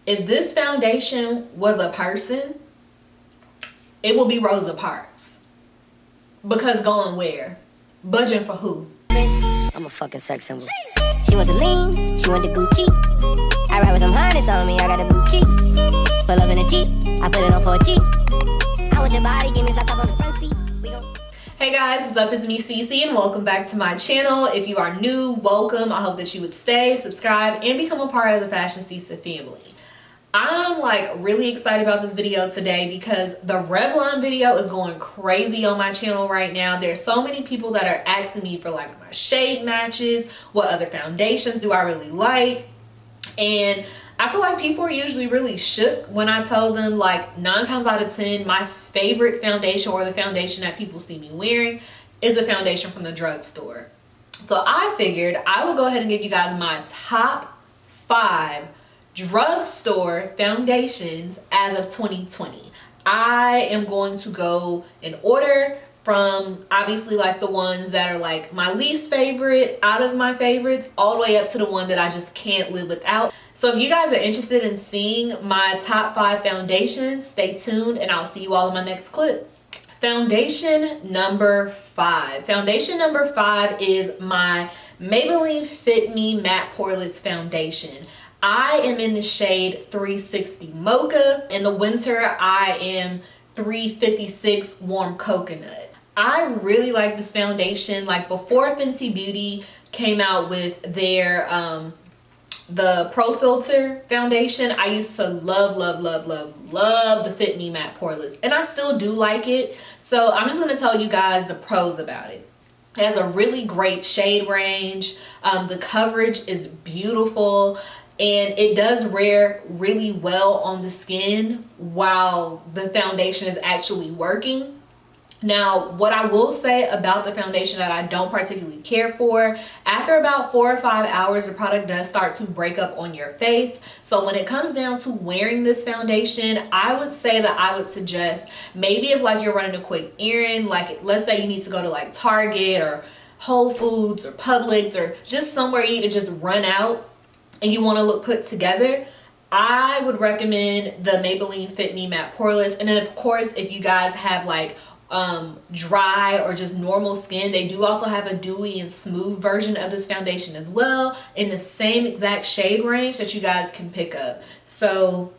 If this foundation was a person, it will be Rosa Parks. Because going where? Budging for who? I'm a fucking sex symbol. She wants to lean, she want the Gucci. I ride with some harness on me, I got a blue cheek. Pull up in a Jeep, I put it on for a Jeep. I want your body, give me some up on the front seat. Hey guys, what's up? It's me, Cece, and welcome back to my channel. If you are new, welcome. I hope that you would stay, subscribe, and become a part of the Fashionceesta family. I'm like really excited about this video today because the Revlon video is going crazy on my channel right now. There's so many people that are asking me for like my shade matches, what other foundations do I really like, and I feel like people are usually really shook when I tell them like 9 times out of 10 my favorite foundation, or the foundation that people see me wearing, is a foundation from the drugstore. So I figured I would go ahead and give you guys my top 5 drugstore foundations as of 2020. I am going to go in order from obviously like the ones that are like my least favorite out of my favorites all the way up to the one that I just can't live without. So if you guys are interested in seeing my top 5 foundations, stay tuned and I'll see you all in my next clip. Foundation number 5. Foundation number 5 is my Maybelline Fit Me Matte Poreless Foundation. I am in the shade 360 Mocha. In the winter, I am 356 Warm Coconut. I really like this foundation. Like before Fenty Beauty came out with their the Pro Filter foundation, I used to love the Fit Me Matte Poreless, and I still do like it. So I'm just gonna tell you guys the pros about it. It has a really great shade range. The coverage is beautiful. And it does wear really well on the skin while the foundation is actually working. Now, what I will say about the foundation that I don't particularly care for, after about 4 or 5 hours, the product does start to break up on your face. So when it comes down to wearing this foundation, I would say that I would suggest maybe if like you're running a quick errand, like let's say you need to go to like Target or Whole Foods or Publix or just somewhere you need to just run out and you want to look put together, I would recommend the Maybelline Fit Me Matte Poreless. And then of course, if you guys have like dry or just normal skin, they do also have a dewy and smooth version of this foundation as well, in the same exact shade range that you guys can pick up. So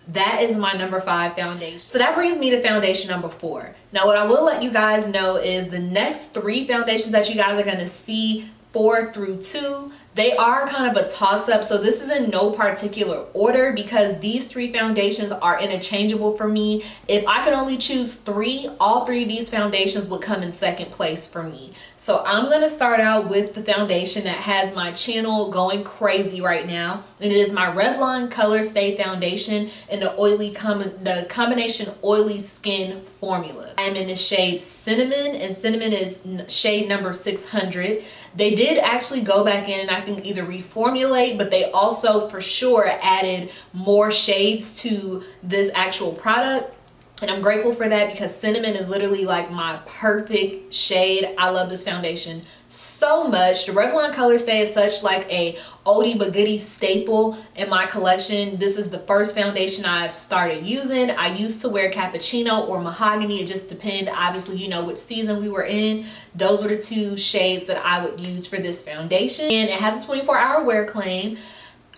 that is my number 5 foundation. So that brings me to foundation number 4. Now what I will let you guys know is the next 3 foundations that you guys are going to see, 4 through 2, they are kind of a toss-up. So this is in no particular order because these 3 foundations are interchangeable for me. If I could only choose 3, all 3 of these foundations would come in second place for me. So I'm going to start out with the foundation that has my channel going crazy right now. And it is my Revlon Color Stay Foundation in the combination oily skin formula. I am in the shade Cinnamon, and Cinnamon is shade number 600. They did actually go back in and I think either reformulate, but they also for sure added more shades to this actual product. And I'm grateful for that because Cinnamon is literally like my perfect shade. I love this foundation so much. The Revlon Color Stay is such like a oldie but goodie staple in my collection. This is the first foundation I've started using. I used to wear Cappuccino or Mahogany. It just depended, obviously, you know, which season we were in. Those were the 2 shades that I would use for this foundation. And it has a 24-hour wear claim.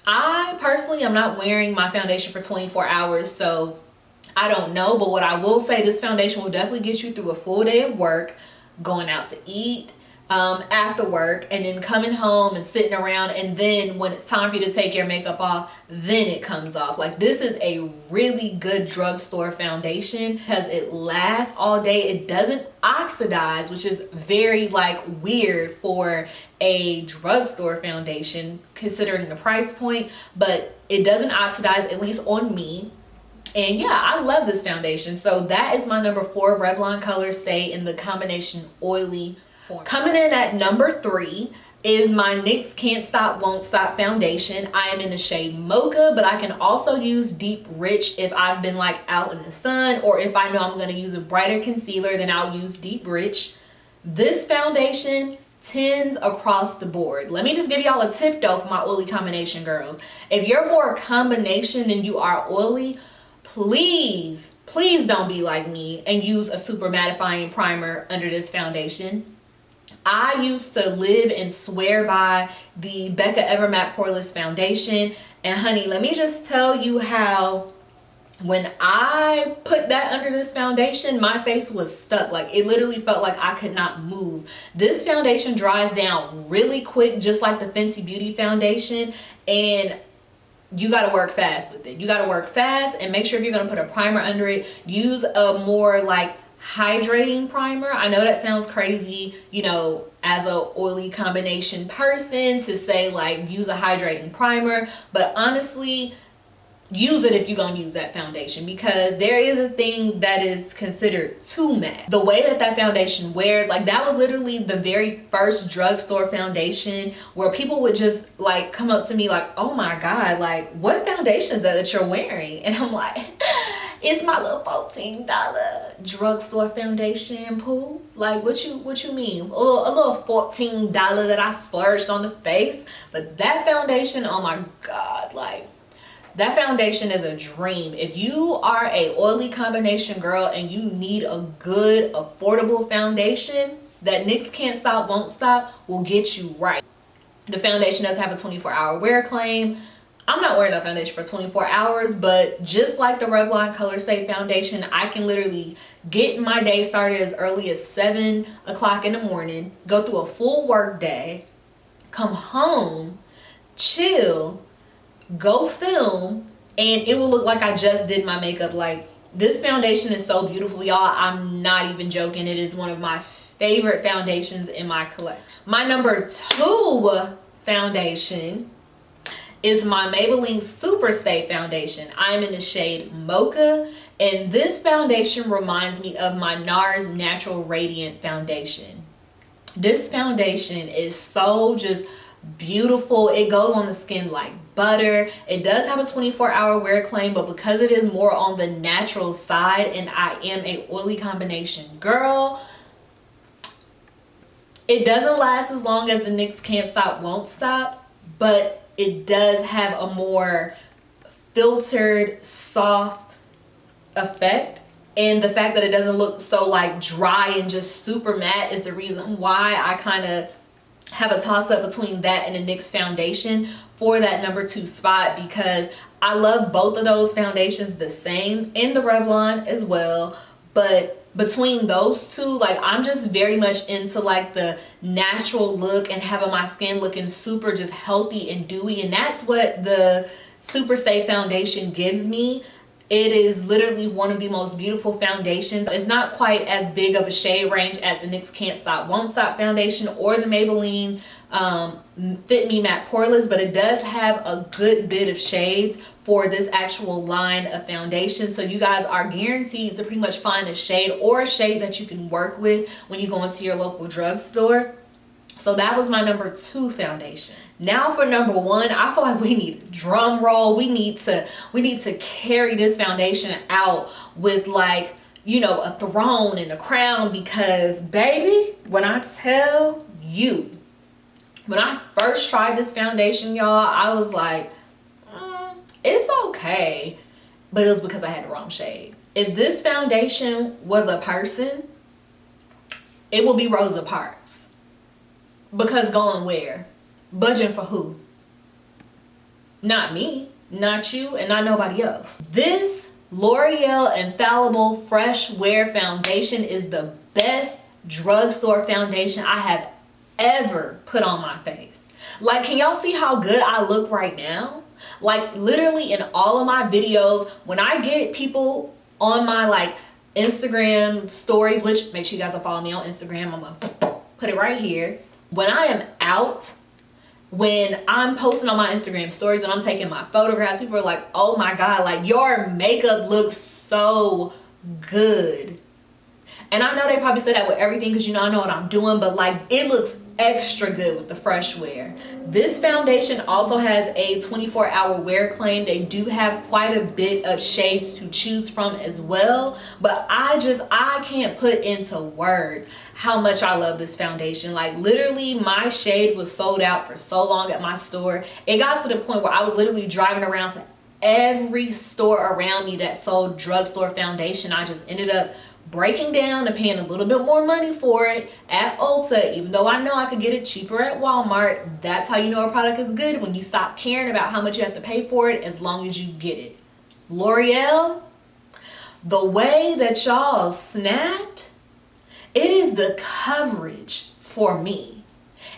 I personally am not wearing my foundation for 24 hours, so I don't know. But what I will say, this foundation will definitely get you through a full day of work, going out to eat, after work, and then coming home and sitting around, and then when it's time for you to take your makeup off, then it comes off. Like this is a really good drugstore foundation because it lasts all day. It doesn't oxidize, which is very like weird for a drugstore foundation considering the price point, but it doesn't oxidize, at least on me. And yeah, I love this foundation. So that is my number 4 Revlon Color Stay in the combination oily form. Coming in at number 3 is my NYX Can't Stop Won't Stop foundation. I am in the shade Mocha, but I can also use Deep Rich if I've been like out in the sun, or if I know I'm going to use a brighter concealer, then I'll use Deep Rich. This foundation 10s across the board. Let me just give y'all a tip though for my oily combination girls. If you're more combination than you are oily, please don't be like me and use a super mattifying primer under this foundation. I used to live and swear by the Becca Evermatte Poreless Foundation. And honey, let me just tell you how when I put that under this foundation, my face was stuck. Like, it literally felt like I could not move. This foundation dries down really quick, just like the Fenty Beauty foundation. And you got to work fast with it. You got to work fast and make sure if you're going to put a primer under it, use a more like hydrating primer. I know that sounds crazy, you know, as a oily combination person to say like use a hydrating primer, but honestly, use it if you're gonna use that foundation, because there is a thing that is considered too matte. The way that that foundation wears, like that was literally the very first drugstore foundation where people would just like come up to me like, oh my God, like what foundation is that you're wearing? And I'm like, it's my little $14 drugstore foundation, poo. Like what you mean? A little $14 that I splurged on the face. But that foundation, oh my God, like that foundation is a dream. If you are a oily combination girl and you need a good, affordable foundation, that NYX Can't Stop, Won't Stop will get you right. The foundation does have a 24-hour wear claim. I'm not wearing that foundation for 24 hours, but just like the Revlon Color Stay foundation, I can literally get my day started as early as 7 o'clock in the morning, go through a full work day, come home, chill, go film, and it will look like I just did my makeup. Like, this foundation is so beautiful, y'all. I'm not even joking. It is one of my favorite foundations in my collection. My number 2 foundation is my Maybelline Super Stay foundation. I'm in the shade Mocha, and this foundation reminds me of my NARS Natural Radiant foundation. This foundation is so just beautiful. It goes on the skin like butter. It does have a 24-hour wear claim, but because it is more on the natural side and I am a oily combination girl, it doesn't last as long as the NYX Can't Stop, Won't Stop, but it does have a more filtered, soft effect. And the fact that it doesn't look so like dry and just super matte is the reason why I kind of have a toss up between that and the NYX foundation for that number 2 spot, because I love both of those foundations the same, and the Revlon as well. But between those two, like I'm just very much into like the natural look and having my skin looking super just healthy and dewy, and that's what the Super Stay foundation gives me. It is literally one of the most beautiful foundations. It's not quite as big of a shade range as the NYX Can't Stop, Won't Stop foundation or the Maybelline Fit Me Matte Poreless, but it does have a good bit of shades for this actual line of foundation. So you guys are guaranteed to pretty much find a shade or a shade that you can work with when you go into your local drugstore. So that was my number 2 foundation. Now for number 1, I feel like we need a drum roll. We need to carry this foundation out with like, you know, a throne and a crown, because baby, when I tell you, when I first tried this foundation, y'all, I was like, it's okay, but it was because I had the wrong shade. If this foundation was a person, it would be Rosa Parks. Because going where? Budging for who? Not me, not you, and not nobody else. This L'Oreal Infallible Fresh Wear Foundation is the best drugstore foundation I have ever put on my face. Like, can y'all see how good I look right now? Like, literally in all of my videos, when I get people on my like Instagram stories, which make sure you guys will follow me on Instagram, I'm gonna put it right here. When I am out, when I'm posting on my Instagram stories and I'm taking my photographs, people are like, oh my God, like your makeup looks so good. And I know they probably say that with everything, because you know I know what I'm doing, but like it looks extra good with the fresh wear. This foundation also has a 24-hour wear claim. They do have quite a bit of shades to choose from as well, but I can't put into words how much I love this foundation. Like literally my shade was sold out for so long at my store. It got to the point where I was literally driving around to every store around me that sold drugstore foundation. I just ended up breaking down and paying a little bit more money for it at Ulta, even though I know I could get it cheaper at Walmart. That's how you know a product is good, when you stop caring about how much you have to pay for it as long as you get it. L'Oreal, the way that y'all snapped, it is the coverage for me.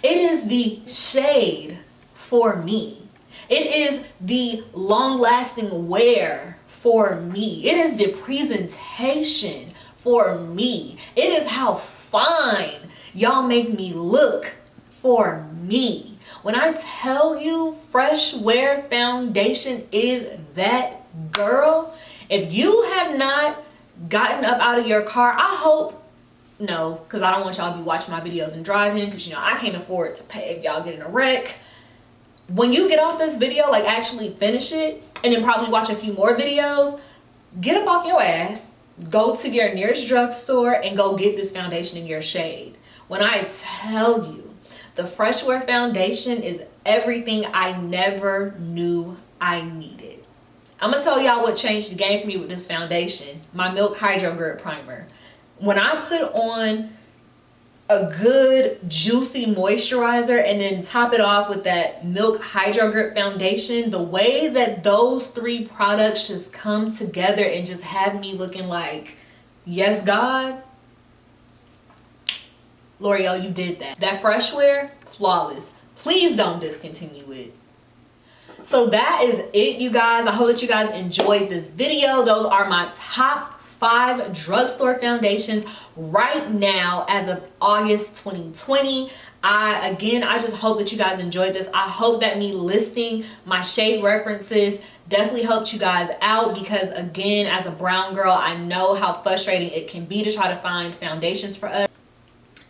It is the shade for me. It is the long-lasting wear for me. It is the presentation for me. It is how fine y'all make me look for me. When I tell you fresh wear foundation is that girl, if you have not gotten up out of your car, I hope, no, because I don't want y'all to be watching my videos and driving, because you know I can't afford to pay if y'all get in a wreck. When you get off this video, like actually finish it and then probably watch a few more videos, get up off your ass, go to your nearest drugstore and go get this foundation in your shade. When I tell you, the Fresh Wear foundation is everything I never knew I needed. I'm gonna tell y'all what changed the game for me with this foundation. My Milk Hydro Grip Primer. When I put on a good juicy moisturizer and then top it off with that Milk Hydro Grip foundation, the way that those three products just come together and just have me looking like, yes God, L'Oreal, you did that. That Fresh Wear, flawless. Please don't discontinue it. So that is it, you guys. I hope that you guys enjoyed this video. Those are my top 5 drugstore foundations right now as of August 2020. I just hope that you guys enjoyed this. I hope that me listing my shade references definitely helped you guys out, because again, as a brown girl, I know how frustrating it can be to try to find foundations for us.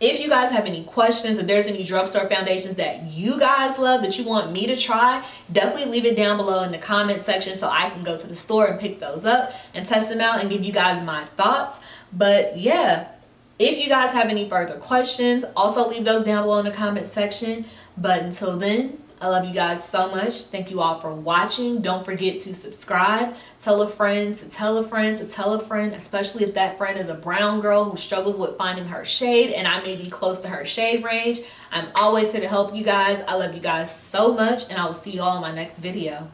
If you guys have any questions, if there's any drugstore foundations that you guys love that you want me to try, definitely leave it down below in the comment section so I can go to the store and pick those up and test them out and give you guys my thoughts. But yeah, if you guys have any further questions, also leave those down below in the comment section. But until then, I love you guys so much. Thank you all for watching. Don't forget to subscribe. Tell a friend to tell a friend to tell a friend, especially if that friend is a brown girl who struggles with finding her shade and I may be close to her shade range. I'm always here to help you guys. I love you guys so much, and I will see you all in my next video.